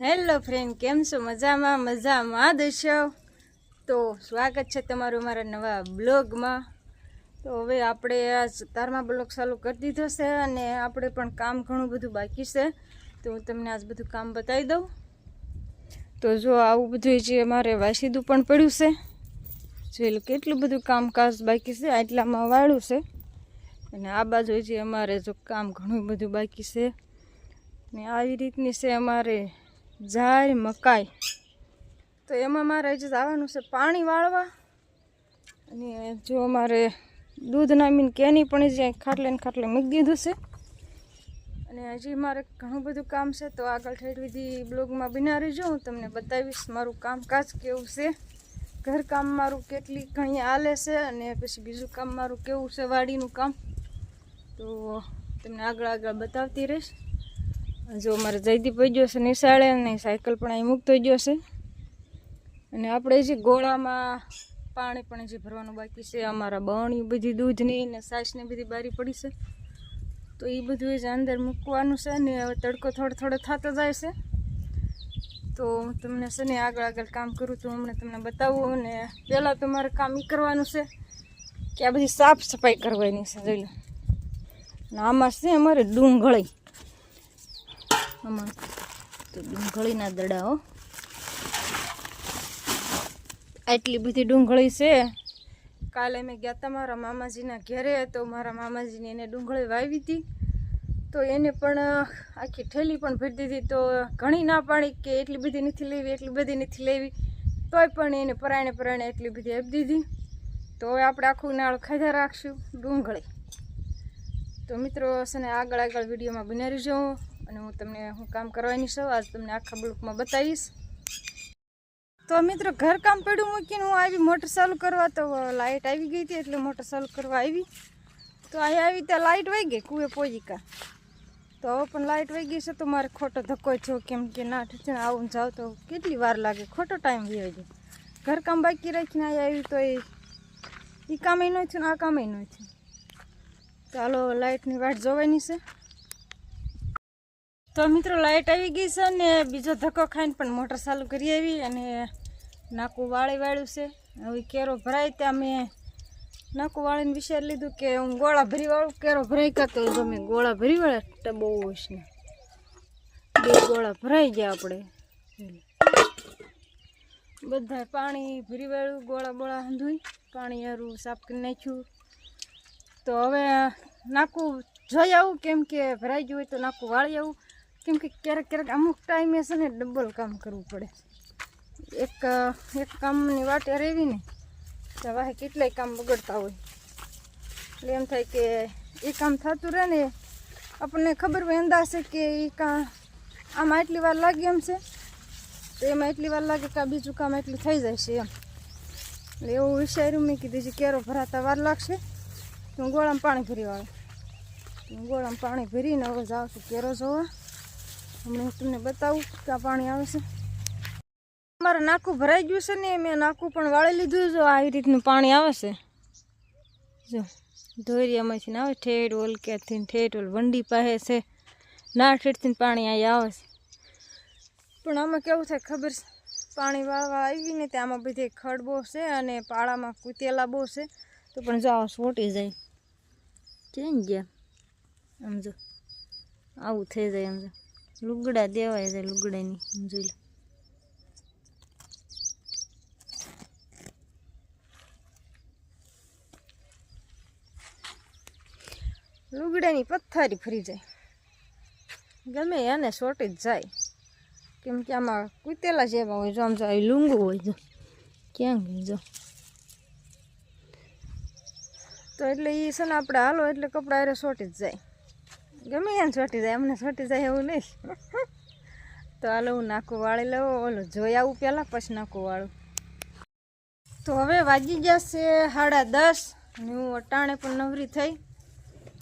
Hello friend, કેમ છો? મજામાં દર્શવ. તો સ્વાગત છે તમારું મારા નવા બ્લોગમાં. તો હવે આપણે આજ તારમાં બ્લોગ ચાલુ કરી દીધો છે અને આપણે પણ કામ ઘણું બધું બાકી છે. તો હું તમને આજ બધું કામ બતાવી દઉં. તો જો આવું બધું જે અમારે વાસીદું પણ પડ્યું છે. જોઈ લો કેટલું બધું કામકાજ બાકી છે. આટલામાં વાળું છે અને આ બાજુ જે અમારે જો કામ ઘણું બધું બાકી છે ને આવી રીતની છે અમારે જાય મકાઈ. તો એમાં મારે હજી જવાનું છે પાણી વાળવા. અને જો અમારે દૂધ નામીને કેની પણ જ્યાં ખાટલે ને ખાટલે મૂકી દીધું છે. અને હજી મારે ઘણું બધું કામ છે. તો આગળ ઠેઠ વિધિ બ્લોગમાં બના રહેજો. હું તમને બતાવીશ મારું કામકાજ કેવું છે, ઘરકામ મારું કેટલી ઘણી હાલે છે અને પછી બીજું કામ મારું કેવું છે, વાડીનું કામ. તો તમને આગળ બતાવતી રહીશ. જો અમારે જયદીપ વહી ગયો છે નિશાળે અને સાયકલ પણ અહીં મૂકતો ગયો છે. અને આપણે જે ગોળામાં પાણી પણ જે ભરવાનું બાકી છે. અમારા બરણી બધી દૂધની ને છાશને બધી બારી પડી છે. તો એ બધું જ અંદર મૂકવાનું છે ને હવે તડકો થોડો થતો જાય છે. તો હું તમને છે ને આગળ કામ કરું તો હમણાં તમને બતાવું. ને પહેલાં તો મારે કામ એ કરવાનું છે કે આ બધી સાફ સફાઈ કરવાની છે. જોઈ લો આમાં છે અમારે ડુંગળી. તો ડુંગળીના દડાઓ આટલી બધી ડુંગળી છે. કાલે મેં ગયા હતા મારા મામાજીના ઘરે. તો મારા મામાજીને એને ડુંગળી વાવી હતી. તો એને પણ આખી ઠેલી પણ ભરી દીધી. તો ઘણી ના પાડી કે એટલી બધી નથી લેવી. તોય પણ એને પરાણે એટલી બધી આપી દીધી. તો હવે આપણે આખું નાળ ખાધા રાખશું ડુંગળી. તો મિત્રો છે ને આગળ વિડીયોમાં બની રહેજો અને હું તમને કામ કરવાની છું આજ તમને આખા બ્લોકમાં બતાવીશ. તો મિત્રો ઘરકામ પડ્યું મૂકીને હું આવી મોટર ચાલુ કરવા. તો લાઇટ આવી ગઈ હતી એટલે મોટર ચાલુ કરવા આવી. તો અહીંયા આવી ત્યાં લાઇટ વહી ગઈ કુએ પોજીકા. તો હવે પણ લાઇટ વહી ગઈ છે. તો મારે ખોટો ધક્કો થયો કેમ કે ના ઠીક આવું જાવ તો કેટલી વાર લાગે, ખોટો ટાઈમ વહી જાય. ઘરકામ બાકી રાખીને અહીંયા આવી તો એ કામે ન થયું ને આ કામે ન થયું. ચાલો લાઇટની વાટ જોવાની છે. તો મિત્રો લાઇટ આવી ગઈ છે ને બીજો ધક્કો ખાઈને પણ મોટર ચાલુ કરી આવી અને નાકું વાળ્યું છે. હવે કેરો ભરાય ત્યાં મેં નાકું વાળીને વિચારી લીધું કે હું ગોળા ભરી વાળું. કેરો ભરાઈ કાતો જો મેં ગોળા ભરી વાળ્યા ટબો હોઈશ ને 2 ગોળા ભરાઈ ગયા. આપણે બધા પાણી ભરી વાળ્યું, ગોળા હંધુઈ પાણી હારું સાફ કરી નાખ્યું. તો હવે નાકું જોઈ આવું કેમ કે ભરાઈ ગયું હોય તો નાકું વાળી આવું. કેમ કે ક્યારેક અમુક ટાઈમે છે ને ડબલ કામ કરવું પડે. એક કામની વાટે રહેવી ને તો વાહે કેટલાય કામ બગડતા હોય. એટલે એમ થાય કે એ કામ થતું રહે ને આપણને ખબર હોય અંદાજ છે કે એ કામ આમાં એટલી વાર લાગે એમ છે તો એમાં એટલી વાર લાગે કે આ બીજું કામ એટલું થઈ જાય છે એમ. એટલે એવું વિચાર્યું મેં કીધું જે કેરો ભરાતા વાર લાગશે તો હું ગોળામાં પાણી ભરી વાળું. ગોળામાં પાણી ભરીને હવે જાઉં છું કેરો જોવા. હમણાં હું તમને બતાવું કે આ પાણી આવે છે. મારે નાકું ભરાઈ ગયું છે ને મેં નાકું પણ વાળી લીધું. જો આવી રીતનું પાણી આવે છે. જો ધોરિયામાંથી આવે ઠેઠ ઓલક્યાથી ઠેઠ ઓલ વંડી પાસે છે ના ઠેઠથી પાણી અહીંયા આવે છે. પણ આમાં કેવું થાય ખબર છે, પાણી વાળવા આવી ને ત્યાં આમાં બધે ખડ બહુ છે અને પાળામાં કૂતેલા બહુ છે. તો પણ જો આવા સોટી જાય કેમ ગયા આમ જો આવું થઈ જાય. આમ જો લુગડા દેવાય જાય લુગડાની. જોઈ લો લુગડાની પથ્થારી ફરી જાય ગમે એને સોટી જ જાય. કેમ કે આમાં કૂતેલા જેવા હોય. જો આમ જો આવી લૂંગું હોય. જો ક્યાં ગયું જો. તો એટલે એ છે ને આપણે હાલો એટલે કપડાં અરે સોટી જ જાય. ગમે એને સોટી જાય, અમને સોટી જાય એવું નહીં. તો હાલો હું નાકું વાળી લઉં. ઓલું જોઈ આવું પહેલાં પછી નાકું વાળું. તો હવે વાગી ગયા છે 10:30 અને હું અટાણે પણ નવરી થઈ.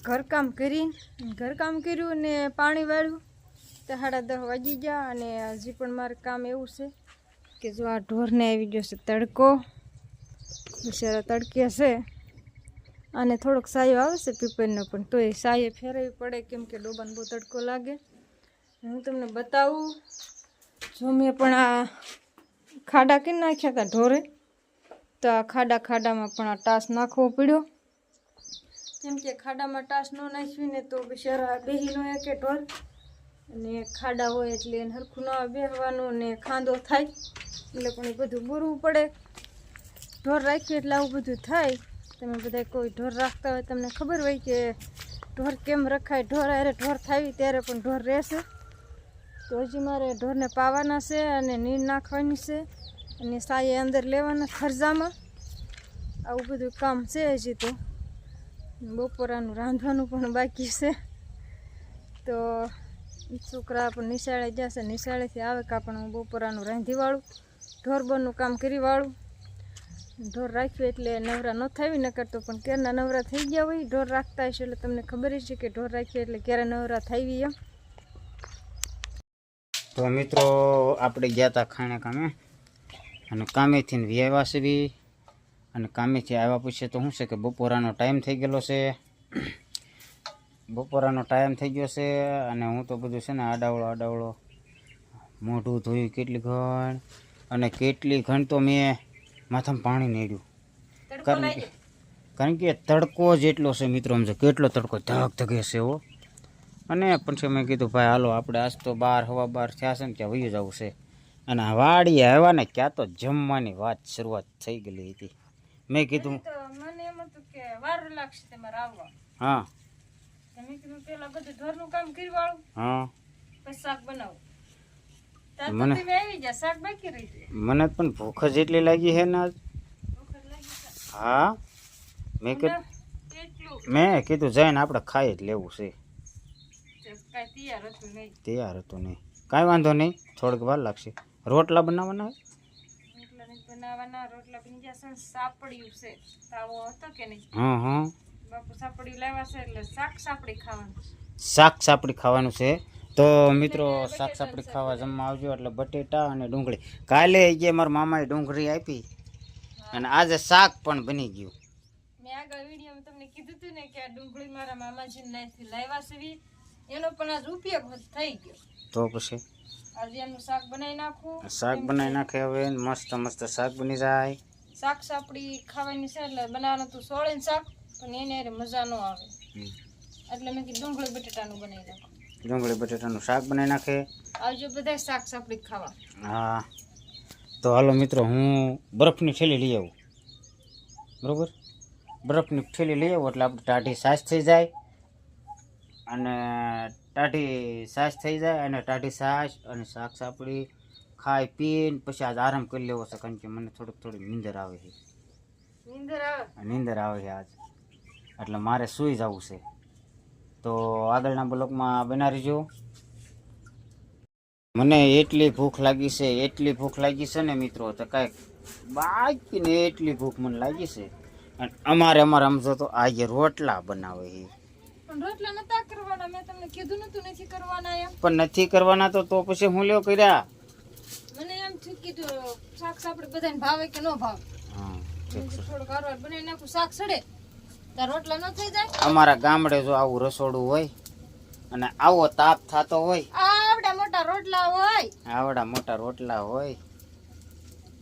ઘરકામ કર્યું ને પાણી વાળ્યું તો 10:30 વાગી ગયા. અને હજી પણ મારે કામ એવું છે કે જો આ ઢોરને આવી ગયો છે તડકો. બિચારા તડકે છે અને થોડોક સાયો આવે છે પીપળનો પણ તોય સાયે ફેરવવી પડે કેમ કે ડોબાને બહુ તડકો લાગે. હું તમને બતાવું જો મેં પણ આ ખાડા કરી નાખ્યા હતા ઢોરે, તો આ ખાડામાં પણ આ ટાસ નાખવો પડ્યો. કેમ કે ખાડામાં ટાસ ન નાખ્યું ને તો બિચારા બેહી ન કે ઢોર, અને ખાડા હોય એટલે એને હરખું ન બેહવાનું ને ખાંદો થાય, એટલે પણ એ બધું બોરવું પડે. ઢોર રાખ્યું એટલે આવું બધું થાય. તમે બધા કોઈ ઢોર રાખતા હોય તમને ખબર હોય કે ઢોર કેમ રખાય. ઢોર અરે ઢોર થાય ત્યારે પણ ઢોર રહેશે. તો હજી મારે ઢોરને પાવાના છે અને નીર નાખવાની છે અને સાયે અંદર લેવાના ખર્જામાં. આવું બધું કામ છે હજી. તો બપોરાનું રાંધવાનું પણ બાકી છે. તો છોકરા પણ નિશાળે જશે, નિશાળેથી આવે કાં પણ હું બપોરાનું રાંધીવાળું, ઢોર બરનું કામ કરીવાળું. ઢોર રાખ્યું એટલે નવરા ન થાવી ન કરતો, પણ ક્યારના નવરા થઈ ગયા હોય ઢોર રાખતા હશે એટલે તમને ખબર છે કે ઢોર રાખ્યું એટલે ક્યારે નવરા થાવી એમ. તો મિત્રો આપણે ગયા હતા ખાણે કામે, અને કામેથી વ્યાવ્યા છે બી, અને કામેથી આવ્યા પછી તો શું છે કે બપોરાનો ટાઈમ થઈ ગયેલો છે. બપોરાનો ટાઈમ થઈ ગયો છે અને હું તો બધું છે ને આડાવળો મોઢું ધોયું કેટલી ઘણ, અને કેટલી ઘણ તો મેં માથામાં પાણી નીડ્યું. કારણ કે તડકો જ એટલો છે મિત્રો, સમજો કેટલો તડકો ધગ ધગે છે એવો. અને પછી મેં કીધું ભાઈ હાલો આપણે આજ તો 12:15 થયા છે ને ત્યાં વયું જવું છે. અને વાડીએ આવ્યા ને ક્યાં તો જમવાની વાત શરૂઆત થઈ ગયેલી હતી. મેં કીધું મને એમ હતું કે વાર લાગશે તમારે આવવા. હા મેં કીધું પેલા બધું ઢોરનું કામ કરવાળું, હા પછી શાક બનાવું. મને આવી ગયા, શાક બાકી રહી જાય. મને પણ ભૂખ જ એટલી લાગી છે ને આજ. હા મેં કીધું જઈને આપણે ખાઈ જ લેવું છે. તૈયાર હતું નહીં, કાંઈ વાંધો નહીં, થોડીક વાર લાગશે. રોટલા બનાવવાના રોટલા બની જશે. સાપડિયું છે, તાવો હતો કે નહીં? હા હા બાપુ સાપડી લાવ્યા છે એટલે શાક સાપડી ખાવાનું. શાક સાપડી ખાવાનું છે. તો મિત્રો શાક સાપડી ખાવા જમવા આવજો. એટલે બટેટા અને ડુંગળી. કાલે જે મારા મામાએ ડુંગળી આપી અને આજે શાક પણ બની ગયું. મેં આગળ વિડીયોમાં તમને કીધું હતું ને કે આ ડુંગળી મારા મામાજી નાથી લાવ્યા છે, એનો પણ આજ ઉપયોગ થઈ ગયો. તો પછી આજે એનું શાક બનાવી નાખું. શાક બનાવી નાખે હવે, મસ્ત શાક બની જાય. શાક સાપડી ખાવાની છે એટલે બનાવવાનું હતું સોળીને શાક, પણ એને મજા ન આવે એટલે મેં કીધું ડુંગળી બટેટાનું બનાવી નાખું. ડુંગળી બટેટાનું શાક બનાવી નાખે. આવજો બધા શાક સાપડી ખાવા. હા તો હાલો મિત્રો, હું બરફની થેલી લઈ આવું. બરાબર, બરફની થેલી લઈ આવું એટલે આપણે ટાઢી છાશ થઈ જાય. અને ટાઢી છાશ થઈ જાય અને ટાઢી છાશ અને શાક સાપડી ખાઈ પીને પછી આજ આરામ કરી લેવો છે. કારણ કે મને થોડીક નીંદર આવે છે. નીંદર આવે છે આજ, એટલે મારે સૂઈ જવું છે. તો આગળના બ્લોકમાં બના રહીજો. મને એટલી ભૂખ લાગી છે ને મિત્રો, તો કાંઈક બાકી ને એટલી ભૂખ મને લાગી છે. અને અમારે સમજો તો આજે રોટલા બનાવે છે. રોટલા નતા કરવાના, મેં તમને કીધું નતું નથી કરવાના એમ. પણ નથી કરવાના તો પછી હું લેવો કર્યા. મને એમ થયું કીધું શાક સાપડી બધાને ભાવે કે ન ભાવે. હા થોડુંક હારવાર બનાવી નાખું, શાક સડે ત્યાં રોટલા ન થઈ જાય. અમારા ગામડે જો આવું રસોડું હોય અને આવો તાપ થતો હોય, આવડા મોટા રોટલા હોય,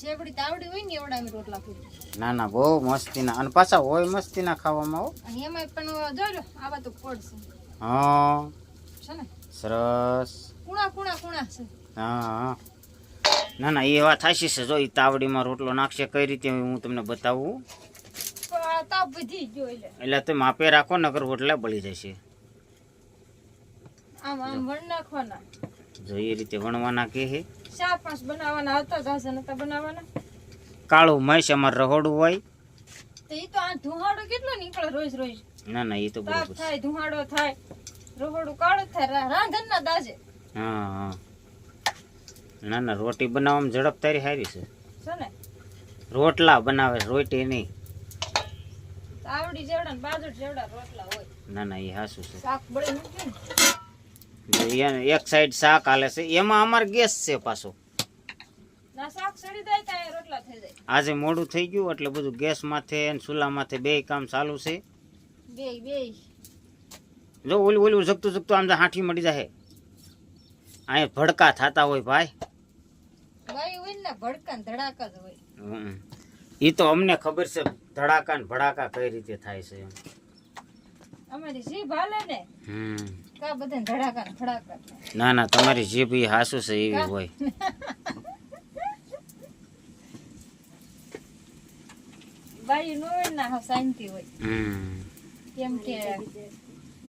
જેવડી તાવડી હોય ને એવડા અમે રોટલા કરી. ના બહુ મસ્તીના, અને પાછા હોય મસ્તીના ખાવામાં. અને એમાં પણ જોજો આવા તો પડશે. હા છે ને સરસ. કુણા છે. હા ના એ વાત સાચી છે. જો એ તાવડીમાં રોટલો નાખશે કઈ રીતે હું તમને બતાવું. તાપ વધી ગયો એટલે તમે માપે રાખો, નકર રોટલા બળી જશે. આમ વણ નાખવાના. જો એ રીતે વણવાના કે છે. 4-5 બનાવવાના હતા, જાજા નતા બનાવવાના. કાળું મૈસ અમારે રહોડું હોય તો એ તો આ ધુહાડો કેટલો નીકળે રોજ. ના એ તો બરોબર થાય, ધુહાડો થાય, રહોડું કાળું થાય, રાંધણના દાજે. હા ના રોટી બનાવવામાં ઝડપ તારી સારી છે. ને રોટલા બનાવે, રોટી નહીં. આવડી જેવડા ને બાજુ જેવડા રોટલા હોય. ના એ હાસું છે. શાક બળી મૂક્યું ને એક સાઈડ શાક હાલે છે, એમાં અમારે ગેસ છે પાછો. ના શાક સડી જાય ત્યાં રોટલા થઈ જાય. આજે મોડું થઈ ગયું એટલે બધું ગેસ માથે અને ચૂલા માથે બે કામ ચાલુ છે. બે જો ઓલું જગતું આમ હાંઠી મળી જાય. અહીંયા ભડકા થતા હોય ભાઈ. ને ભડકા ને ધડાકા જ હોય. એ તો અમને ખબર છે ધડાકા ને ભડાકા કઈ રીતે થાય છે એમ. અમારી જીભ હાલે ને કા બધા ધડાકા ને ફડાકા થાય. ના ના તમારી જીભ ઈ હાસુ છે એવી હોય. બાઈ નો હોય ને હાવ શાંતિ હોય. કેમ કે